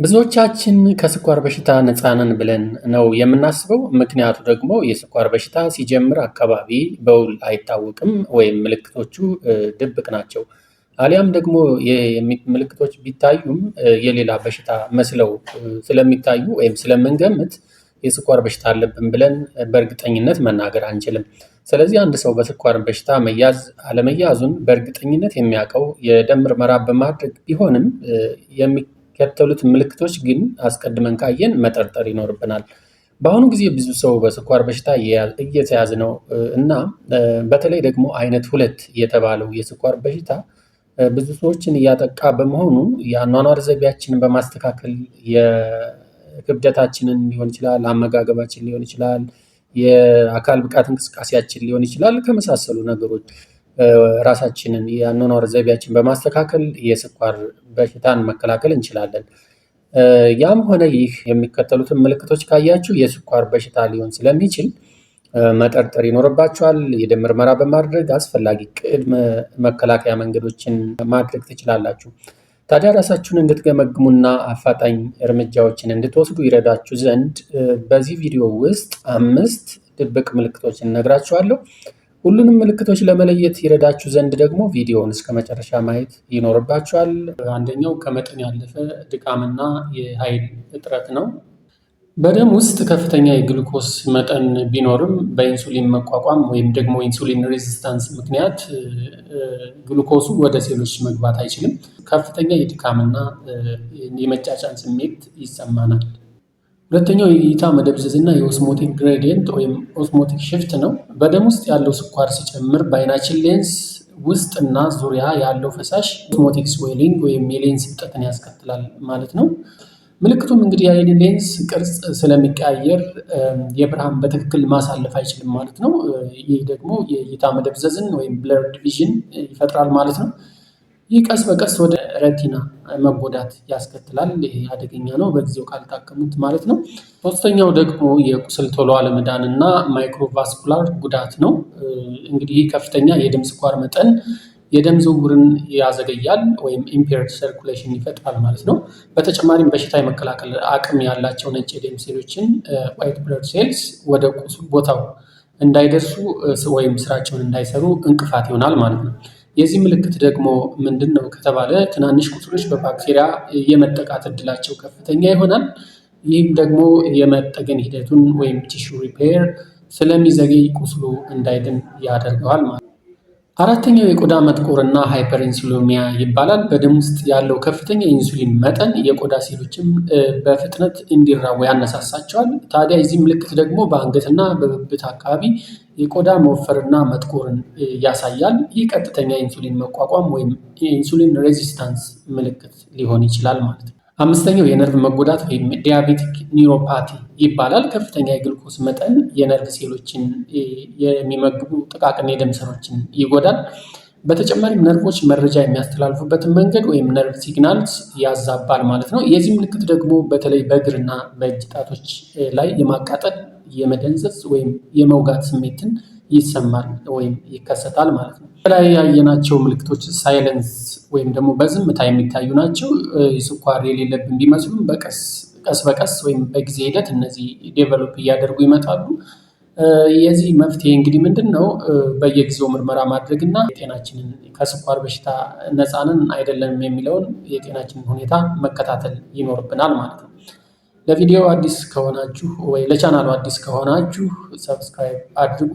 ብዙዎቻችን ከስኳር በሽታ ነፃ ነን ብለን ነው የምናስበው። ምክንያቱ ደግሞ የስኳር በሽታ ሲጀምር አካባቢ በውል አይታወቅም ወይም ምልክቶቹ ድብቅ ናቸው። አሊያም ደግሞ ምልክቶች ቢታዩም የሌላ በሽታ መስለው ስለሚታዩ ወይም ስለምንገምት የስኳር በሽታ አለብን ብለን በእርግጠኝነት መናገር አንችልም። ስለዚህ አንድ ሰው በስኳር በሽታ መያዝ አለመያዙን በእርግጠኝነት የሚያውቀው የደም ምርመራ በማድረግ ቢሆንም የሚከተሉት ምልክቶች ግን አስቀድመን ካየን መጠርጠር ይኖርብናል። በአሁኑ ጊዜ ብዙ ሰው በስኳር በሽታ እየተያዘ ነው እና በተለይ ደግሞ አይነት 2 የተባለው የስኳር በሽታ ብዙ ሰዎችን እያጠቃ በመሆኑ የአኗኗር ዘይቤያችንን በማስተካከል የክብደታችንን ሊሆን ይችላል፣ አመጋገባችን ሊሆን ይችላል፣ የአካል ብቃት እንቅስቃሴያችን ሊሆን ይችላል ከመሳሰሉ ነገሮች ራሳችንን የአኗኗር ዘይቤያችንን በማስተካከል የስኳር በሽታን መከላከል እንችላለን። ያም ሆነ ይህ የሚከተሉትን ምልክቶች ካያችሁ የስኳር በሽታ ሊሆን ስለሚችል መጠርጠር ይኖርባችኋል። የደም ምርመራ በማድረግ አስፈላጊ ቅድመ መከላከያ መንገዶችን ማድረግ ትችላላችሁ። ታዲያ ራሳችሁን እንድትገመግሙና አፋጣኝ እርምጃዎችን እንድትወስዱ ይረዳችሁ ዘንድ በዚህ ቪዲዮ ውስጥ 5 ድብቅ ምልክቶችን እነግራችኋለሁ። ሁሉንም ምልክቶች ለመለየት ይረዳችሁ ዘንድ ደግሞ ቪዲዮውን እስከ መጨረሻ ማየት ይኖርባችኋል። አንደኛው ከመጠን ያለፈ ድካምና የኃይል እጥረት ነው። በደም ውስጥ ከፍተኛ የግሉኮስ መጠን ቢኖርም በኢንሱሊን መቋቋም ወይም ደግሞ ኢንሱሊን ሬዚስታንስ ምክንያት ግሉኮሱ ወደ ሴሎች መግባት አይችልም። ከፍተኛ የድካምና የመጫጫን ስሜት ይሰማናል። ሁለተኛው የእይታ መደብዘዝ እና የኦስሞቲክ ግሬዲየንት ወይም ኦስሞቲክ ሽፍት ነው። በደም ውስጥ ያለው ስኳር ሲጨምር በአይናችን ሌንስ ውስጥ እና ዙሪያ ያለው ፈሳሽ ኦስሞቲክ ስዌሊንግ ወይም የሌንስ እብጠትን ያስከትላል ማለት ነው። ምልክቱም እንግዲህ የአይን ሌንስ ቅርጽ ስለሚቀያየር የብርሃን በትክክል ማሳለፍ አይችልም ማለት ነው። ይህ ደግሞ የእይታ መደብዘዝን ወይም ብለርድ ቪዥን ይፈጥራል ማለት ነው። ይህ ቀስ በቀስ ወደ ረቲና መጎዳት ያስከትላል። ይህ አደገኛ ነው በጊዜው ካልታከሙት ማለት ነው። ሶስተኛው ደግሞ የቁስል ቶሎ አለመዳን እና ማይክሮቫስኩላር ጉዳት ነው። እንግዲህ ከፍተኛ የደም ስኳር መጠን የደም ዝውውርን ያዘገያል ወይም ኢምፔርድ ሰርኩሌሽን ይፈጥራል ማለት ነው። በተጨማሪም በሽታ የመከላከል አቅም ያላቸው ነጭ የደም ሴሎችን ዋይት ብለድ ሴልስ ወደ ቁስል ቦታው እንዳይደርሱ ወይም ስራቸውን እንዳይሰሩ እንቅፋት ይሆናል ማለት ነው። የዚህ ምልክት ደግሞ ምንድን ነው ከተባለ ትናንሽ ቁስሎች በባክቴሪያ የመጠቃት እድላቸው ከፍተኛ ይሆናል። ይህም ደግሞ የመጠገን ሂደቱን ወይም ቲሹ ሪፔር ስለሚዘገይ ቁስሉ እንዳይድን ያደርገዋል ማለት ነው። አራተኛው የቆዳ መጥቆርና ሃይፐር ኢንሱሊሚያ ይባላል። በደም ውስጥ ያለው ከፍተኛ የኢንሱሊን መጠን የቆዳ ሴሎችን በፍጥነት እንዲራቡ ያነሳሳቸዋል። ታዲያ የዚህ ምልክት ደግሞ በአንገትና በብብት አካባቢ የቆዳ መወፈርና መጥቆርን ያሳያል። ይህ ቀጥተኛ የኢንሱሊን መቋቋም ወይም የኢንሱሊን ሬዚስታንስ ምልክት ሊሆን ይችላል ማለት ነው። አምስተኛው የነርቭ መጎዳት ወይም ዲያቤቲክ ኒውሮፓቲ ይባላል። ከፍተኛ የግሉኮስ መጠን የነርቭ ሴሎችን የሚመግቡ ጥቃቅን የደም ስሮችን ይጎዳል። በተጨማሪም ነርቮች መረጃ የሚያስተላልፉበትን መንገድ ወይም ነርቭ ሲግናልስ ያዛባል ማለት ነው። የዚህ ምልክት ደግሞ በተለይ በእግርና በእጅ ጣቶች ላይ የማቃጠል፣ የመደንዘዝ ወይም የመውጋት ስሜትን ይሰማል ወይም ይከሰታል ማለት ነው። ከላይ ያየናቸው ምልክቶች ሳይለንስ ወይም ደግሞ በዝምታ የሚታዩ ናቸው። ስኳር የሌለብን ቢመስሉም ቀስ በቀስ ወይም በጊዜ ሂደት እነዚህ ዴቨሎፕ እያደረጉ ይመጣሉ። የዚህ መፍትሄ እንግዲህ ምንድን ነው? በየጊዜው ምርመራ ማድረግ እና የጤናችንን ከስኳር በሽታ ነፃ ነን አይደለንም የሚለውን የጤናችንን ሁኔታ መከታተል ይኖርብናል ማለት ነው። ለቪዲዮ አዲስ ከሆናችሁ ወይ ለቻናሉ አዲስ ከሆናችሁ ሰብስክራይብ አድርጉ።